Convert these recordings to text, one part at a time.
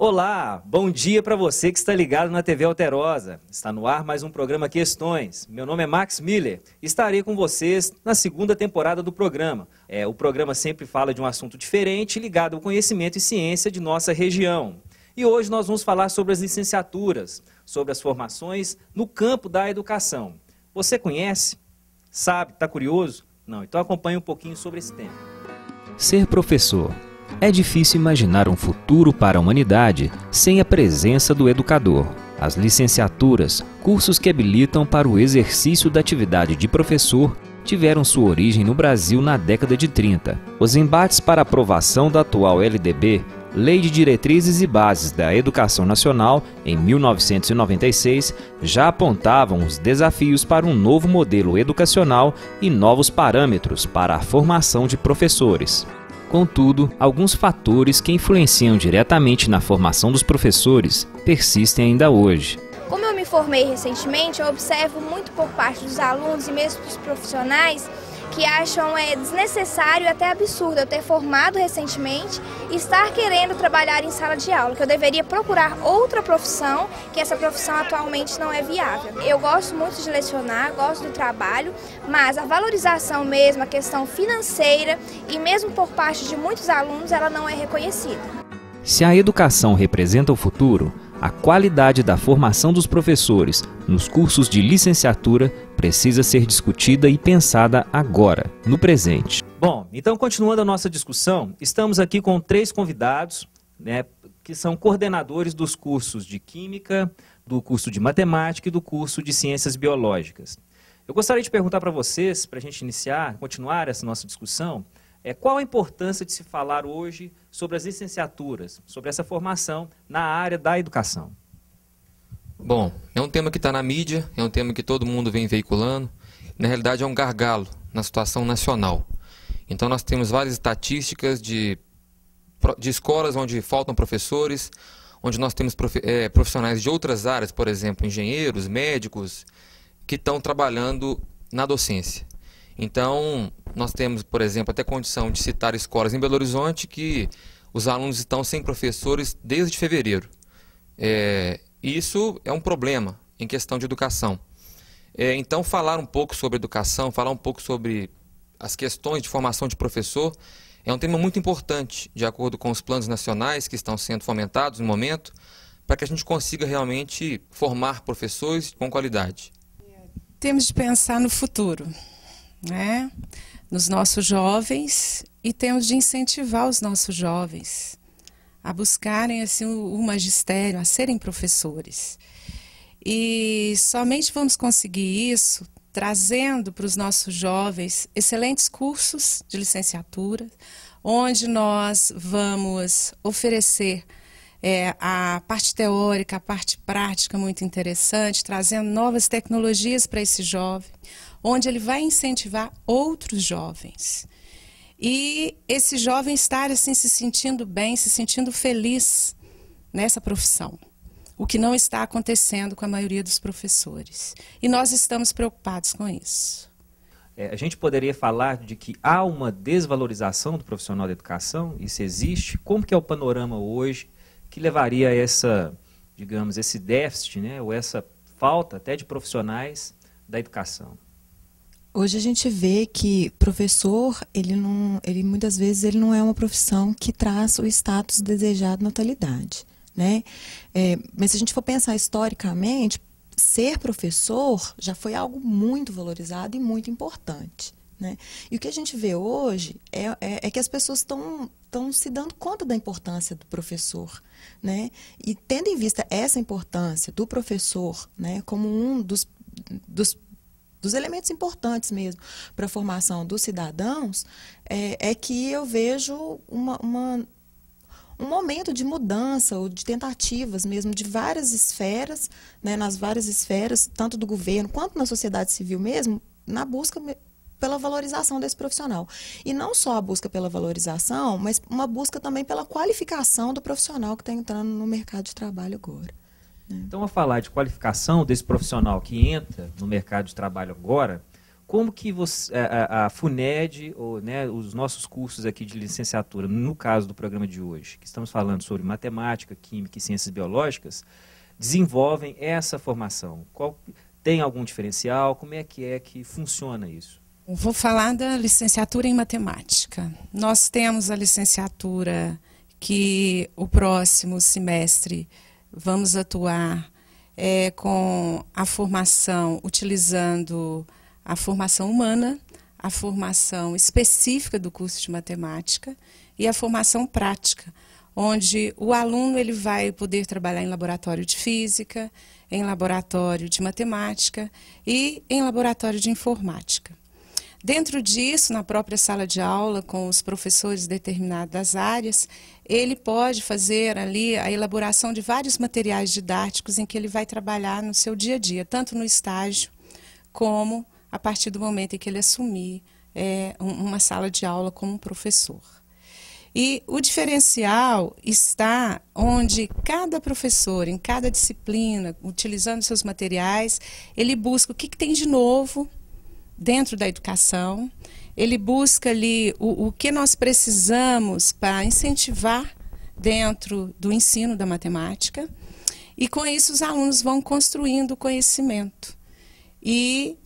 Olá, bom dia para você que está ligado na TV Alterosa. Está no ar mais um programa Questões. Meu nome é Max Miller e estarei com vocês na segunda temporada do programa. O programa sempre fala de um assunto diferente ligado ao conhecimento e ciência de nossa região. E hoje nós vamos falar sobre as licenciaturas, sobre as formações no campo da educação. Você conhece? Sabe? Está curioso? Não, então acompanhe um pouquinho sobre esse tema. Ser professor. É difícil imaginar um futuro para a humanidade sem a presença do educador. As licenciaturas, cursos que habilitam para o exercício da atividade de professor, tiveram sua origem no Brasil na década de 30. Os embates para a aprovação da atual LDB, Lei de Diretrizes e Bases da Educação Nacional, em 1996, já apontavam os desafios para um novo modelo educacional e novos parâmetros para a formação de professores. Contudo, alguns fatores que influenciam diretamente na formação dos professores persistem ainda hoje. Como eu me formei recentemente, eu observo muito por parte dos alunos e mesmo dos profissionais que acham desnecessário e até absurdo eu ter formado recentemente e estar querendo trabalhar em sala de aula, que eu deveria procurar outra profissão, que essa profissão atualmente não é viável. Eu gosto muito de lecionar, gosto do trabalho, mas a valorização mesmo, a questão financeira e mesmo por parte de muitos alunos, ela não é reconhecida. Se a educação representa o futuro, a qualidade da formação dos professores nos cursos de licenciatura precisa ser discutida e pensada agora, no presente. Bom, então continuando a nossa discussão, estamos aqui com 3 convidados, que são coordenadores dos cursos de Química, do curso de Matemática e do curso de Ciências Biológicas. Eu gostaria de perguntar para vocês, para a gente continuar essa nossa discussão, qual a importância de se falar hoje sobre as licenciaturas, sobre essa formação na área da educação? Bom, é um tema que está na mídia, é um tema que todo mundo vem veiculando. Na realidade é um gargalo na situação nacional. Então nós temos várias estatísticas de escolas onde faltam professores, onde nós temos profissionais de outras áreas, por exemplo, engenheiros, médicos, que estão trabalhando na docência. Então, nós temos, por exemplo, até condição de citar escolas em Belo Horizonte que os alunos estão sem professores desde fevereiro. Isso é um problema em questão de educação. Então, falar um pouco sobre educação, falar um pouco sobre as questões de formação de professor, é um tema muito importante, de acordo com os planos nacionais que estão sendo fomentados no momento, para que a gente consiga realmente formar professores com qualidade. Temos de pensar no futuro, nos nossos jovens, e temos de incentivar os nossos jovens a buscarem assim, o magistério, a serem professores. E somente vamos conseguir isso trazendo para os nossos jovens excelentes cursos de licenciatura, onde nós vamos oferecer a parte teórica, a parte prática muito interessante, trazendo novas tecnologias para esse jovem, onde ele vai incentivar outros jovens. E esse jovem estar assim, se sentindo bem, se sentindo feliz nessa profissão. O que não está acontecendo com a maioria dos professores. E nós estamos preocupados com isso. A gente poderia falar de que há uma desvalorização do profissional da educação? Isso existe? Como que é o panorama hoje que levaria a esse déficit, ou essa falta até de profissionais da educação? Hoje a gente vê que professor, muitas vezes ele não é uma profissão que traz o status desejado na atualidade, mas se a gente for pensar historicamente, ser professor já foi algo muito valorizado e muito importante, E o que a gente vê hoje é que as pessoas estão se dando conta da importância do professor, E tendo em vista essa importância do professor, como um dos elementos importantes mesmo para a formação dos cidadãos, é que eu vejo um momento de mudança ou de tentativas mesmo de várias esferas, nas várias esferas, tanto do governo quanto na sociedade civil mesmo, na busca pela valorização desse profissional. E não só a busca pela valorização, mas uma busca também pela qualificação do profissional que está entrando no mercado de trabalho agora. Então, a falar de qualificação desse profissional que entra no mercado de trabalho agora, Como que a FUNED, ou, né, os nossos cursos aqui de licenciatura, no caso do programa de hoje, que estamos falando sobre matemática, química e ciências biológicas, desenvolvem essa formação? Tem algum diferencial? Como é que funciona isso? Vou falar da licenciatura em matemática. Nós temos a licenciatura que o próximo semestre vamos atuar com a formação, utilizando a formação humana, a formação específica do curso de matemática e a formação prática, onde o aluno ele vai poder trabalhar em laboratório de física, em laboratório de matemática e em laboratório de informática. Dentro disso, na própria sala de aula, com os professores determinados das áreas, ele pode fazer ali a elaboração de vários materiais didáticos em que ele vai trabalhar no seu dia a dia, tanto no estágio como a partir do momento em que ele assumir uma sala de aula como professor. E o diferencial está onde cada professor, em cada disciplina, utilizando seus materiais, ele busca o que tem de novo dentro da educação, ele busca ali o que nós precisamos para incentivar dentro do ensino da matemática, e com isso os alunos vão construindo o conhecimento e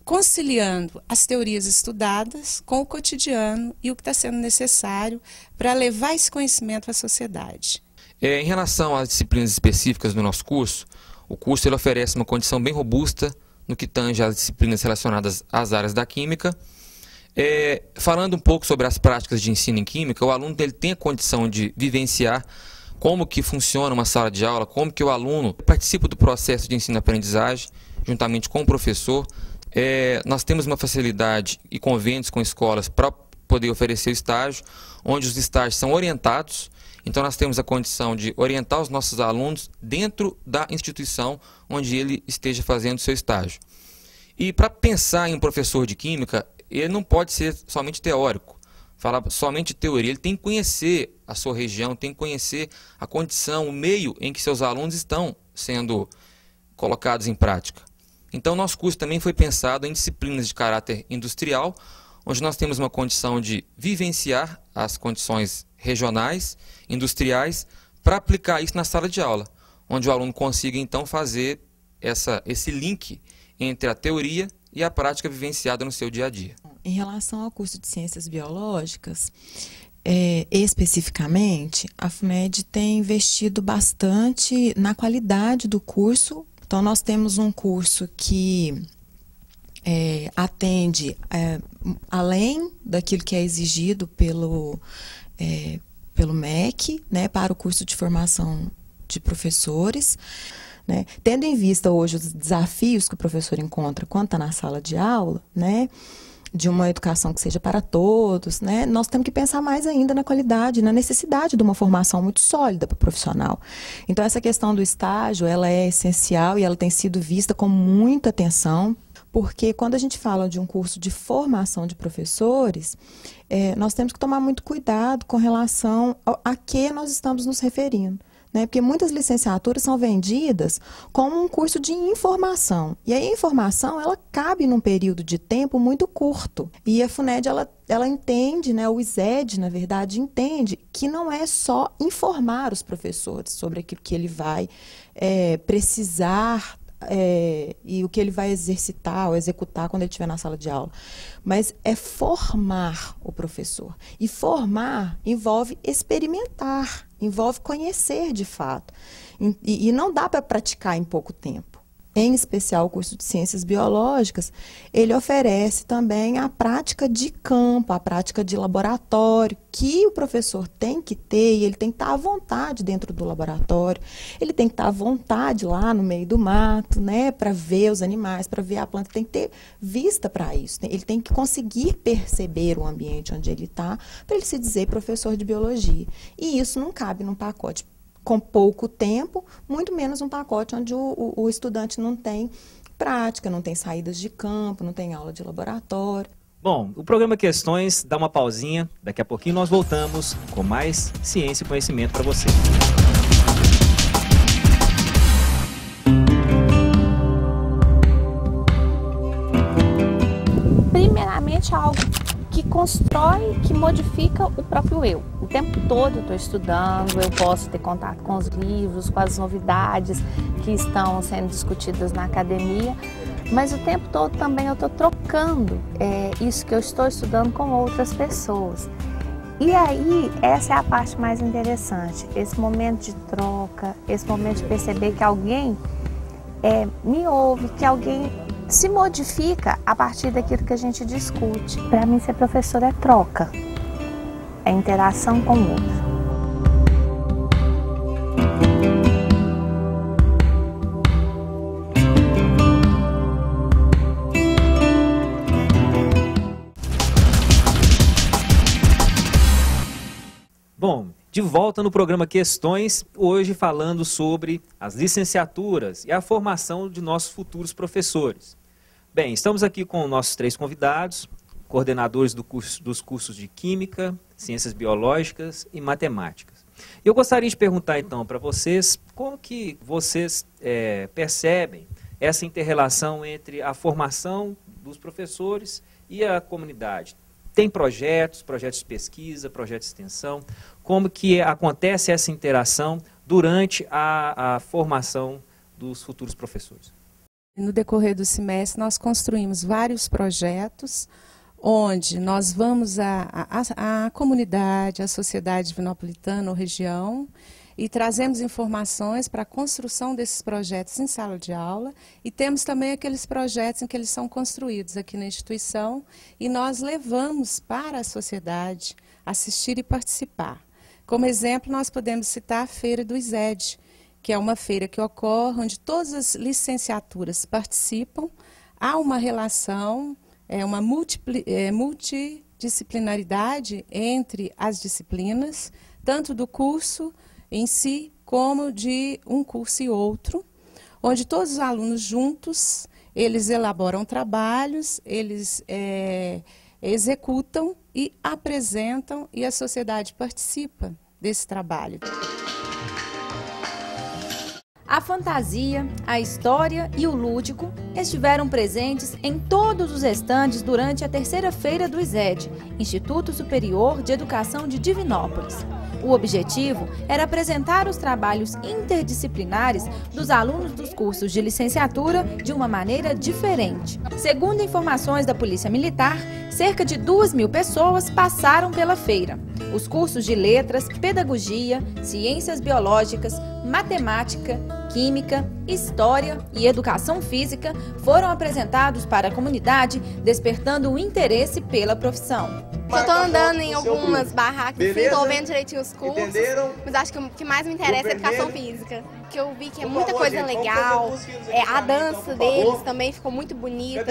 conciliando as teorias estudadas com o cotidiano e o que está sendo necessário para levar esse conhecimento à sociedade. Em relação às disciplinas específicas do nosso curso, o curso ele oferece uma condição bem robusta no que tange às disciplinas relacionadas às áreas da química. Falando um pouco sobre as práticas de ensino em química, o aluno ele tem a condição de vivenciar como que funciona uma sala de aula, como que o aluno participa do processo de ensino-aprendizagem, juntamente com o professor. Nós temos uma facilidade e convênios com escolas para poder oferecer o estágio, onde os estágios são orientados. Então nós temos a condição de orientar os nossos alunos dentro da instituição onde ele esteja fazendo o seu estágio. E para pensar em um professor de química, ele não pode ser somente teórico, falar somente teoria. Ele tem que conhecer a sua região, tem que conhecer a condição, o meio em que seus alunos estão sendo colocados em prática. Então nosso curso também foi pensado em disciplinas de caráter industrial, onde nós temos uma condição de vivenciar as condições regionais, industriais, para aplicar isso na sala de aula, onde o aluno consiga então fazer esse link entre a teoria e a prática vivenciada no seu dia a dia. Em relação ao curso de Ciências Biológicas, especificamente, a FUNED tem investido bastante na qualidade do curso. Então, nós temos um curso que atende além daquilo que é exigido pelo MEC, né, para o curso de formação de professores, né, tendo em vista hoje os desafios que o professor encontra quando está na sala de aula, né, de uma educação que seja para todos, né, nós temos que pensar mais ainda na qualidade, na necessidade de uma formação muito sólida para o profissional. Então, essa questão do estágio, ela é essencial e ela tem sido vista com muita atenção, porque quando a gente fala de um curso de formação de professores, nós temos que tomar muito cuidado com relação a que nós estamos nos referindo, né? Porque muitas licenciaturas são vendidas como um curso de informação. E a informação, ela cabe num período de tempo muito curto. E a FUNED, ela entende, né, o ISED, na verdade, entende que não é só informar os professores sobre aquilo que ele vai precisar e o que ele vai exercitar ou executar quando ele estiver na sala de aula. Mas é formar o professor. E formar envolve experimentar, envolve conhecer de fato. E não dá para praticar em pouco tempo. Em especial o curso de Ciências Biológicas, ele oferece também a prática de campo, a prática de laboratório, que o professor tem que ter, e ele tem que estar à vontade dentro do laboratório, ele tem que estar à vontade lá no meio do mato, né, para ver os animais, para ver a planta, tem que ter vista para isso, ele tem que conseguir perceber o ambiente onde ele está, para ele se dizer professor de biologia. E isso não cabe num pacote com pouco tempo, muito menos um pacote onde o estudante não tem prática, não tem saídas de campo, não tem aula de laboratório. Bom, o programa Questões dá uma pausinha, daqui a pouquinho nós voltamos com mais ciência e conhecimento para você. realmente algo que constrói, que modifica o próprio eu. O tempo todo eu estou estudando, eu posso ter contato com os livros, com as novidades que estão sendo discutidas na academia, mas o tempo todo também eu estou trocando isso que eu estou estudando com outras pessoas. E aí, essa é a parte mais interessante, esse momento de troca, esse momento de perceber que alguém me ouve, que alguém se modifica a partir daquilo que a gente discute. Para mim, ser professor é troca, é interação com o outro. Bom, de volta no programa Questões, hoje falando sobre as licenciaturas e a formação de nossos futuros professores. Bem, estamos aqui com nossos 3 convidados, coordenadores dos cursos de Química, Ciências Biológicas e Matemáticas. Eu gostaria de perguntar então para vocês como que vocês percebem essa inter-relação entre a formação dos professores e a comunidade. Tem projetos de pesquisa, projetos de extensão, como que acontece essa interação durante a formação dos futuros professores? No decorrer do semestre, nós construímos vários projetos, onde nós vamos à comunidade, à sociedade divinopolitana ou região, e trazemos informações para a construção desses projetos em sala de aula, e temos também aqueles projetos em que eles são construídos aqui na instituição, e nós levamos para a sociedade assistir e participar. Como exemplo, nós podemos citar a Feira do ISED, que é uma feira que ocorre onde todas as licenciaturas participam, há uma relação, uma multidisciplinaridade entre as disciplinas, tanto do curso em si, como de um curso e outro, onde todos os alunos juntos, eles elaboram trabalhos, eles executam e apresentam, e a sociedade participa desse trabalho. A fantasia, a história e o lúdico estiveram presentes em todos os estandes durante a 3ª Feira do ISED, Instituto Superior de Educação de Divinópolis. O objetivo era apresentar os trabalhos interdisciplinares dos alunos dos cursos de licenciatura de uma maneira diferente. Segundo informações da Polícia Militar, cerca de 2.000 pessoas passaram pela feira. Os cursos de letras, pedagogia, ciências biológicas, matemática, química, história e educação física foram apresentados para a comunidade, despertando o interesse pela profissão. Eu estou andando em algumas barracas, estou vendo direitinho os cursos, mas acho que o que mais me interessa é a educação física, que eu vi que é muita coisa legal, a dança deles também ficou muito bonita,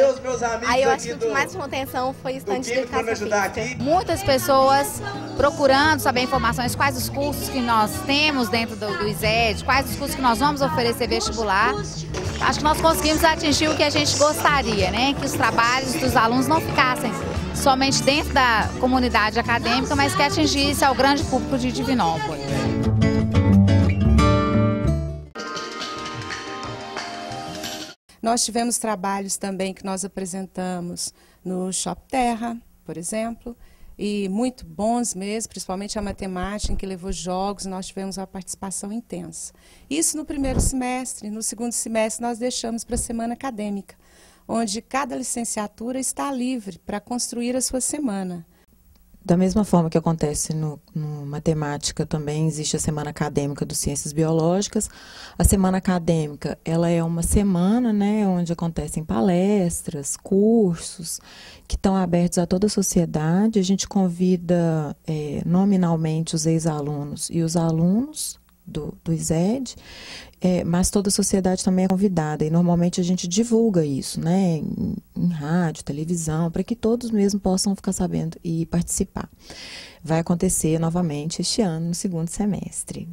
aí eu acho que o que mais chamou atenção foi o stand de educação física. Muitas pessoas procurando saber informações, quais os cursos que nós temos dentro do ISED, quais os cursos que nós vamos oferecer vestibular. Acho que nós conseguimos atingir o que a gente gostaria, né? Que os trabalhos dos alunos não ficassem somente dentro da comunidade acadêmica, mas que atingisse ao grande público de Divinópolis. Nós tivemos trabalhos também que nós apresentamos no Shop Terra, por exemplo, e muito bons mesmo, principalmente a matemática, em que levou jogos, nós tivemos uma participação intensa. Isso no primeiro semestre. No segundo semestre nós deixamos para a semana acadêmica, onde cada licenciatura está livre para construir a sua semana. Da mesma forma que acontece no matemática, também existe a semana acadêmica dos Ciências Biológicas. A semana acadêmica, ela é uma semana, né, onde acontecem palestras, cursos, que estão abertos a toda a sociedade. A gente convida nominalmente os ex-alunos e os alunos do ISED, mas toda a sociedade também é convidada, e normalmente a gente divulga isso, né, em rádio, televisão, para que todos mesmo possam ficar sabendo e participar. Vai acontecer novamente este ano, no segundo semestre.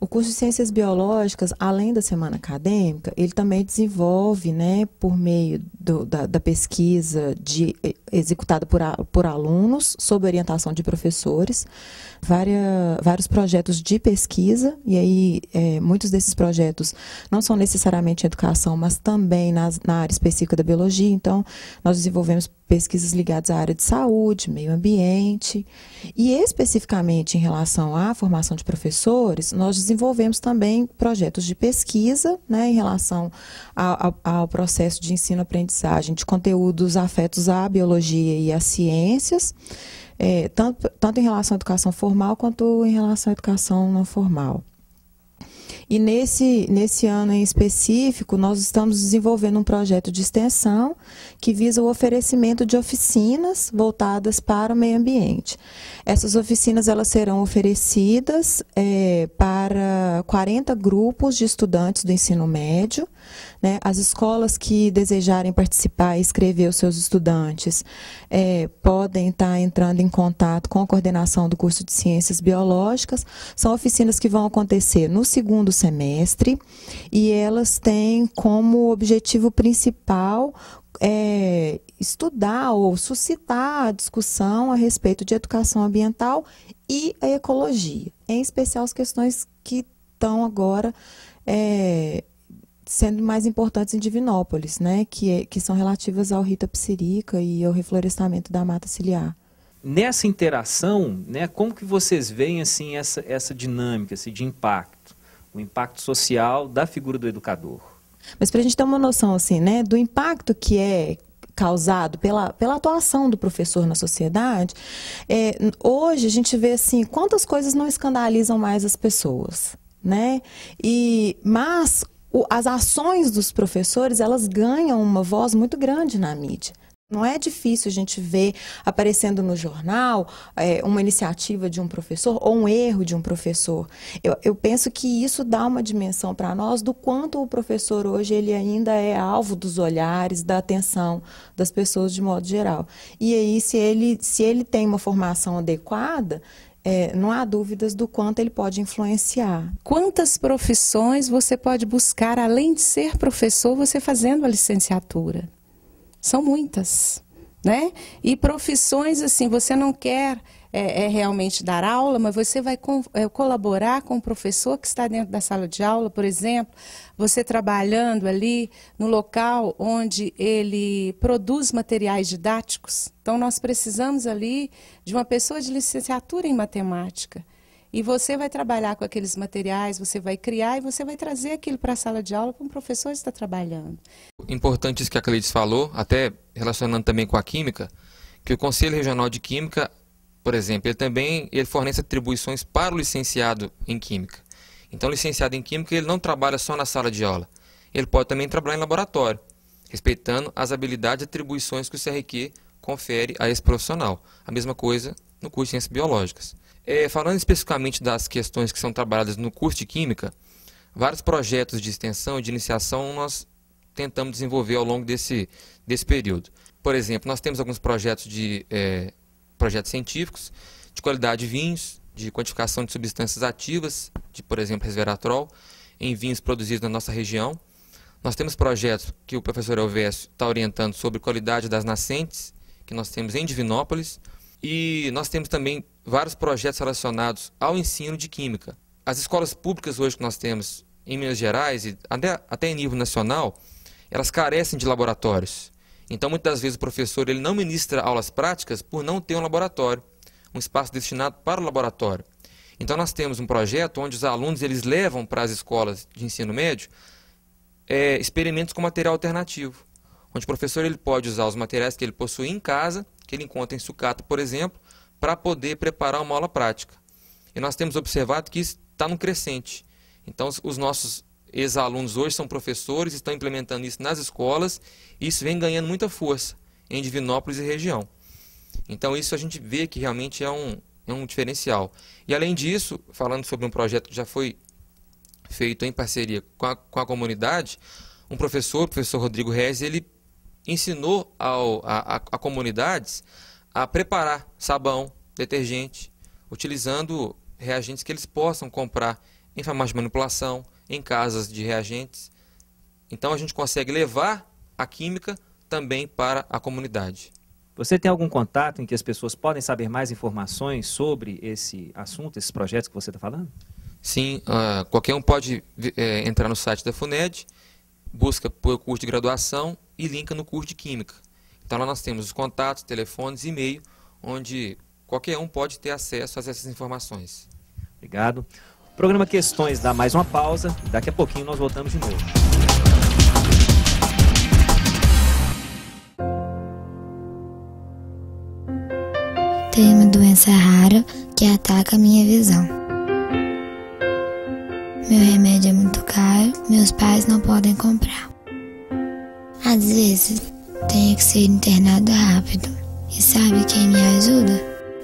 O curso de Ciências Biológicas, além da semana acadêmica, ele também desenvolve, né, por meio da pesquisa executada por alunos, sob orientação de professores, vários projetos de pesquisa, e aí muitos desses projetos não são necessariamente em educação, mas também na área específica da biologia. Então, nós desenvolvemos pesquisas ligadas à área de saúde, meio ambiente, e especificamente em relação à formação de professores, nós desenvolvemos também projetos de pesquisa, né, em relação ao processo de ensino-aprendizagem de conteúdos afetos à biologia e às ciências, tanto em relação à educação formal quanto em relação à educação não formal. E nesse ano em específico, nós estamos desenvolvendo um projeto de extensão que visa o oferecimento de oficinas voltadas para o meio ambiente. Essas oficinas elas serão oferecidas para 40 grupos de estudantes do ensino médio, né? As escolas que desejarem participar e inscrever os seus estudantes podem estar entrando em contato com a coordenação do curso de Ciências Biológicas. São oficinas que vão acontecer no segundo semestre e elas têm como objetivo principal estudar ou suscitar a discussão a respeito de educação ambiental e a ecologia, em especial as questões que estão agora sendo mais importantes em Divinópolis, né, que são relativas ao Rita psirica e ao reflorestamento da mata ciliar. Nessa interação, né, como que vocês veem assim, essa dinâmica assim, de impacto, o impacto social da figura do educador? Mas para a gente ter uma noção assim, né, do impacto que é causado pela atuação do professor na sociedade, hoje a gente vê assim, quantas coisas não escandalizam mais as pessoas, né? Mas as ações dos professores, elas ganham uma voz muito grande na mídia. Não é difícil a gente ver aparecendo no jornal uma iniciativa de um professor ou um erro de um professor. Eu penso que isso dá uma dimensão para nós do quanto o professor hoje ele ainda é alvo dos olhares, da atenção das pessoas de modo geral. E aí, se ele tem uma formação adequada, não há dúvidas do quanto ele pode influenciar. Quantas profissões você pode buscar, além de ser professor, você fazendo a licenciatura? São muitas, né? E profissões, assim, você não quer realmente dar aula, mas você vai colaborar com o professor que está dentro da sala de aula, por exemplo, você trabalhando ali no local onde ele produz materiais didáticos. Então, nós precisamos ali de uma pessoa de licenciatura em matemática. E você vai trabalhar com aqueles materiais, você vai criar e você vai trazer aquilo para a sala de aula para um professor que está trabalhando. Importante isso que a Cleides falou, até relacionando também com a química, que o Conselho Regional de Química, por exemplo, ele fornece atribuições para o licenciado em Química. Então, o licenciado em Química ele não trabalha só na sala de aula, ele pode também trabalhar em laboratório, respeitando as habilidades e atribuições que o CRQ confere a esse profissional. A mesma coisa no curso de Ciências Biológicas. Falando especificamente das questões que são trabalhadas no curso de Química, vários projetos de extensão e de iniciação nós tentamos desenvolver ao longo desse período. Por exemplo, nós temos alguns projetos científicos de qualidade de vinhos, de quantificação de substâncias ativas, de, por exemplo, resveratrol, em vinhos produzidos na nossa região. Nós temos projetos que o professor Elvésio está orientando sobre qualidade das nascentes, que nós temos em Divinópolis. E nós temos também vários projetos relacionados ao ensino de Química. As escolas públicas hoje que nós temos em Minas Gerais, e até em nível nacional, elas carecem de laboratórios. Então, muitas das vezes, o professor ele não ministra aulas práticas por não ter um laboratório, um espaço destinado para o laboratório. Então, nós temos um projeto onde os alunos eles levam para as escolas de ensino médio experimentos com material alternativo, onde o professor ele pode usar os materiais que ele possui em casa, que ele encontra em sucata, por exemplo, para poder preparar uma aula prática. E nós temos observado que isso está no crescente. Então, os nossos ex-alunos hoje são professores, estão implementando isso nas escolas, e isso vem ganhando muita força em Divinópolis e região. Então, isso a gente vê que realmente é um diferencial. E, além disso, falando sobre um projeto que já foi feito em parceria com a comunidade, o professor Rodrigo Reis, ele ensinou a comunidades a preparar sabão, detergente, utilizando reagentes que eles possam comprar em farmácia de manipulação, em casas de reagentes. Então a gente consegue levar a química também para a comunidade. Você tem algum contato em que as pessoas podem saber mais informações sobre esse assunto, esses projetos que você está falando? Sim, qualquer um pode entrar no site da FUNED, busca por curso de graduação e linka no curso de Química. Então lá nós temos os contatos, telefones e e-mail, onde qualquer um pode ter acesso a essas informações. Obrigado. O programa Questões dá mais uma pausa e daqui a pouquinho nós voltamos de novo. Tenho uma doença rara que ataca a minha visão. Meu remédio é muito caro, meus pais não podem comprar. Às vezes, tenho que ser internado rápido. E sabe quem me ajuda?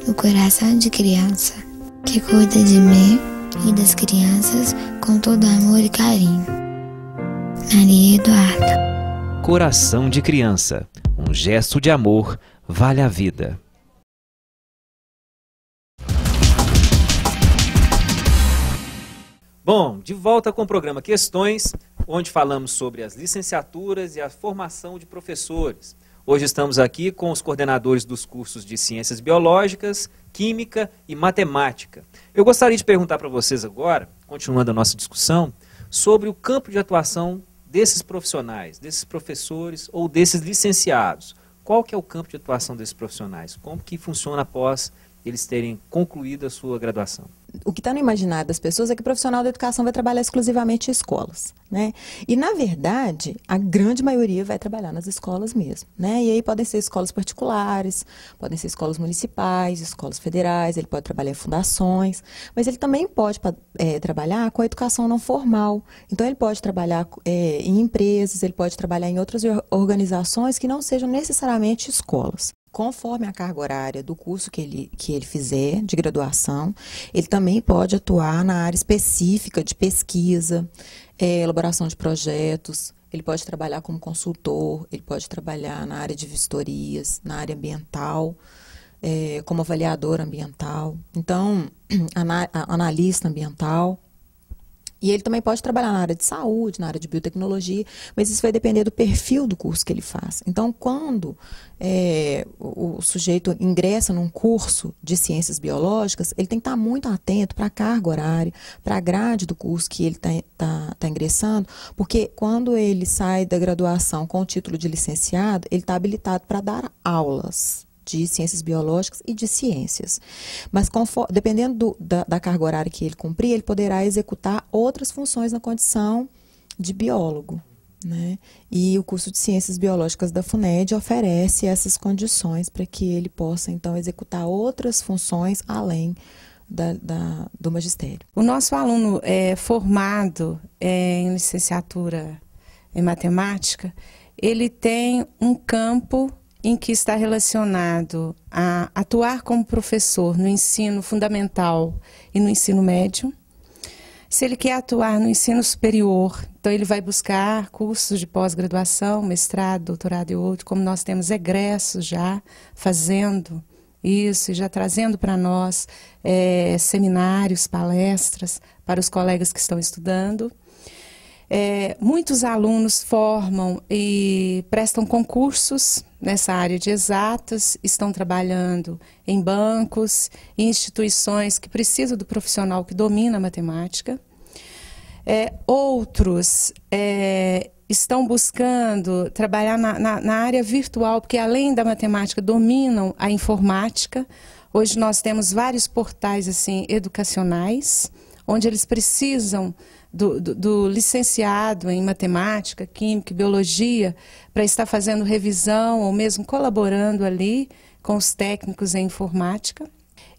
O coração de criança, que cuida de mim e das crianças com todo amor e carinho. Maria Eduarda. Coração de criança. Um gesto de amor vale a vida. Bom, de volta com o programa Questões, onde falamos sobre as licenciaturas e a formação de professores. Hoje estamos aqui com os coordenadores dos cursos de Ciências Biológicas, Química e Matemática. Eu gostaria de perguntar para vocês agora, continuando a nossa discussão, sobre o campo de atuação desses profissionais, desses professores ou desses licenciados. Qual que é o campo de atuação desses profissionais? Como que funciona após eles terem concluído a sua graduação? O que está no imaginário das pessoas é que o profissional da educação vai trabalhar exclusivamente em escolas, né? E, na verdade, a grande maioria vai trabalhar nas escolas mesmo, né? E aí podem ser escolas particulares, podem ser escolas municipais, escolas federais, ele pode trabalhar em fundações, mas ele também pode trabalhar com a educação não formal. Então, ele pode trabalhar em empresas, ele pode trabalhar em outras organizações que não sejam necessariamente escolas. Conforme a carga horária do curso que ele fizer, de graduação, ele também pode atuar na área específica de pesquisa, elaboração de projetos, ele pode trabalhar como consultor, ele pode trabalhar na área de vistorias, na área ambiental, como avaliador ambiental, então, analista ambiental. E ele também pode trabalhar na área de saúde, na área de biotecnologia, mas isso vai depender do perfil do curso que ele faz. Então, quando o sujeito ingressa num curso de ciências biológicas, ele tem que estar muito atento para a carga horária, para a grade do curso que ele está ingressando, porque quando ele sai da graduação com o título de licenciado, ele está habilitado para dar aulas de ciências biológicas e de ciências. Mas dependendo da carga horária que ele cumprir, ele poderá executar outras funções na condição de biólogo, né? E o curso de Ciências Biológicas da FUNED oferece essas condições para que ele possa, então, executar outras funções além do magistério. O nosso aluno formado em licenciatura em matemática, ele tem um campo em que está relacionado a atuar como professor no ensino fundamental e no ensino médio. Se ele quer atuar no ensino superior, então ele vai buscar cursos de pós-graduação, mestrado, doutorado e outro, como nós temos egressos já fazendo isso e já trazendo para nós seminários, palestras para os colegas que estão estudando. Muitos alunos formam e prestam concursos nessa área de exatas, estão trabalhando em bancos, em instituições que precisam do profissional que domina a matemática. Outros estão buscando trabalhar na área virtual, porque além da matemática dominam a informática. Hoje nós temos vários portais assim, educacionais, onde eles precisam do licenciado em matemática, química e biologia para estar fazendo revisão ou mesmo colaborando ali com os técnicos em informática.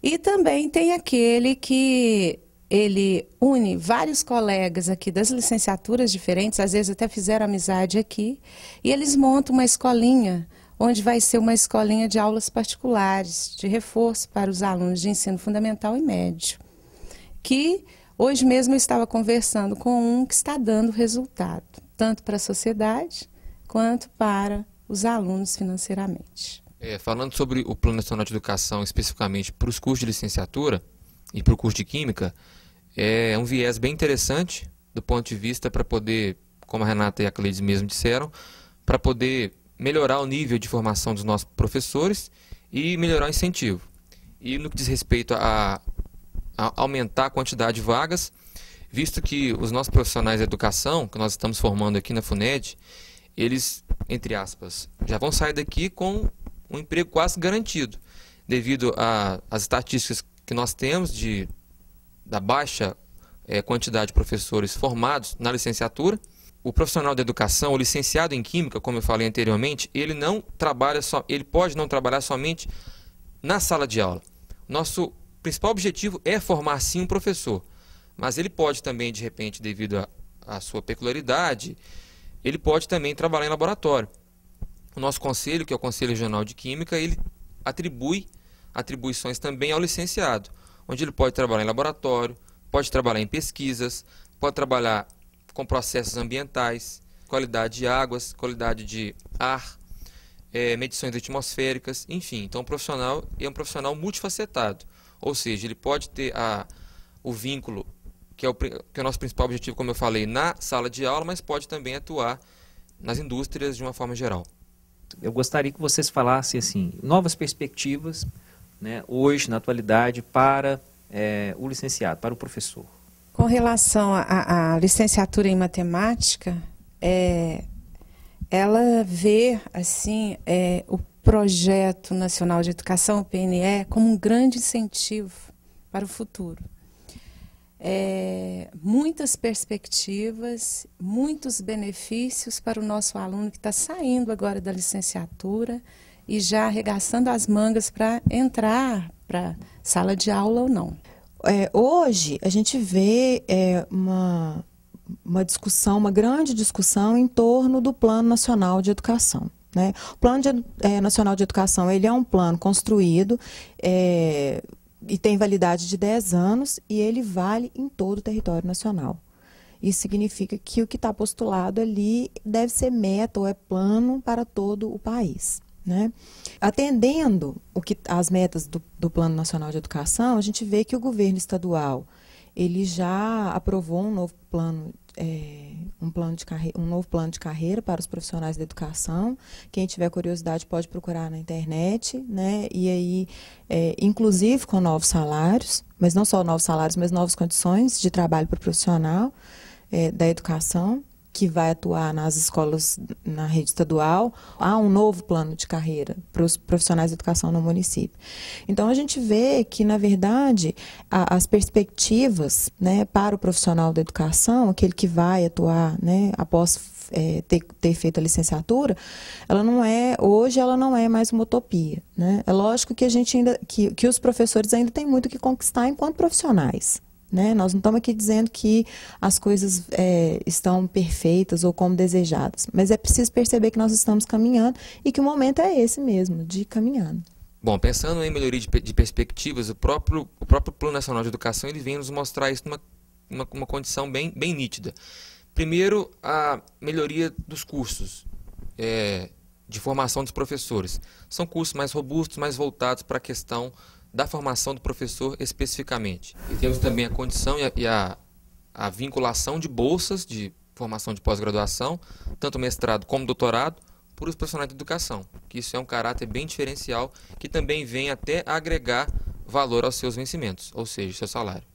E também tem aquele que ele une vários colegas aqui das licenciaturas diferentes, às vezes até fizeram amizade aqui, e eles montam uma escolinha, onde vai ser uma escolinha de aulas particulares, de reforço para os alunos de ensino fundamental e médio, que hoje mesmo eu estava conversando com um que está dando resultado, tanto para a sociedade quanto para os alunos financeiramente. Falando sobre o Plano Nacional de Educação, especificamente para os cursos de licenciatura e para o curso de Química, É um viés bem interessante do ponto de vista para poder, como a Renata e a Cleides mesmo disseram, para poder melhorar o nível de formação dos nossos professores e melhorar o incentivo. E no que diz respeito a aumentar a quantidade de vagas, visto que os nossos profissionais de educação, que nós estamos formando aqui na FUNED, eles, entre aspas, já vão sair daqui com um emprego quase garantido, devido às estatísticas que nós temos da baixa quantidade de professores formados na licenciatura. O profissional da educação, o licenciado em Química, como eu falei anteriormente, ele pode não trabalhar somente na sala de aula. Nosso principal objetivo é formar, sim, um professor, mas ele pode também, de repente, devido à sua peculiaridade, ele pode também trabalhar em laboratório. O nosso conselho, que é o Conselho Regional de Química, ele atribui atribuições também ao licenciado, onde ele pode trabalhar em laboratório, pode trabalhar em pesquisas, pode trabalhar com processos ambientais, qualidade de águas, qualidade de ar, medições atmosféricas, enfim. Então o profissional é um profissional multifacetado, ou seja, ele pode ter o vínculo, que é o nosso principal objetivo, como eu falei, na sala de aula, mas pode também atuar nas indústrias de uma forma geral. Eu gostaria que vocês falassem assim, novas perspectivas, né, hoje, na atualidade, para o licenciado, para o professor. Com relação à licenciatura em matemática, ela vê assim, o Projeto Nacional de Educação, o PNE, como um grande incentivo para o futuro. Muitas perspectivas, muitos benefícios para o nosso aluno que está saindo agora da licenciatura e já arregaçando as mangas para entrar para a sala de aula ou não. Hoje a gente vê uma discussão, uma grande discussão em torno do Plano Nacional de Educação, né? O Plano Nacional de Educação, ele é um plano construído e tem validade de 10 anos e ele vale em todo o território nacional. Isso significa que o que está postulado ali deve ser meta ou plano para todo o país, né? Atendendo as metas do Plano Nacional de Educação, a gente vê que o governo estadual ele já aprovou um novo plano de carreira para os profissionais da educação. Quem tiver curiosidade pode procurar na internet, né? E aí, inclusive com novos salários, mas não só novos salários, mas novas condições de trabalho para o profissional da educação, que vai atuar nas escolas na rede estadual. Há um novo plano de carreira para os profissionais de educação no município. Então, a gente vê que, na verdade, as perspectivas, né, para o profissional da educação, aquele que vai atuar, né, após ter feito a licenciatura, hoje ela não é mais uma utopia, né? É lógico que que os professores ainda têm muito que conquistar enquanto profissionais, né? Nós não estamos aqui dizendo que as coisas estão perfeitas ou como desejadas, mas é preciso perceber que nós estamos caminhando e que o momento é esse mesmo, de caminhada. Bom, pensando em melhoria de perspectivas, o próprio Plano Nacional de Educação ele vem nos mostrar isso numa condição bem nítida. Primeiro, a melhoria dos cursos de formação dos professores. São cursos mais robustos, mais voltados para a questão da formação do professor especificamente. E temos também a condição e a vinculação de bolsas de formação de pós-graduação, tanto mestrado como doutorado, para os profissionais de educação, que isso é um caráter bem diferencial, que também vem até agregar valor aos seus vencimentos, ou seja, seu salário.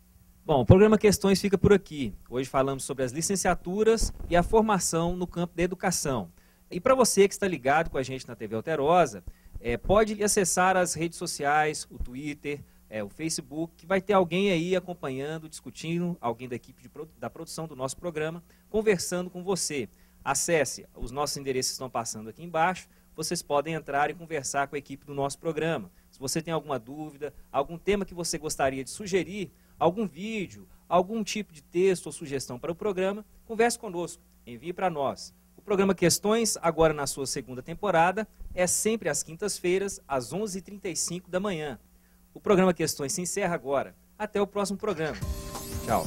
Bom, o programa Questões fica por aqui. Hoje falamos sobre as licenciaturas e a formação no campo da educação. E para você que está ligado com a gente na TV Alterosa, pode acessar as redes sociais, o Twitter, o Facebook, que vai ter alguém aí acompanhando, discutindo, alguém da equipe da produção do nosso programa, conversando com você. Acesse, os nossos endereços estão passando aqui embaixo, vocês podem entrar e conversar com a equipe do nosso programa. Se você tem alguma dúvida, algum tema que você gostaria de sugerir, algum vídeo, algum tipo de texto ou sugestão para o programa, converse conosco, envie para nós. O programa Questões, agora na sua segunda temporada, é sempre às quintas-feiras, às 11h35 da manhã. O programa Questões se encerra agora. Até o próximo programa. Tchau.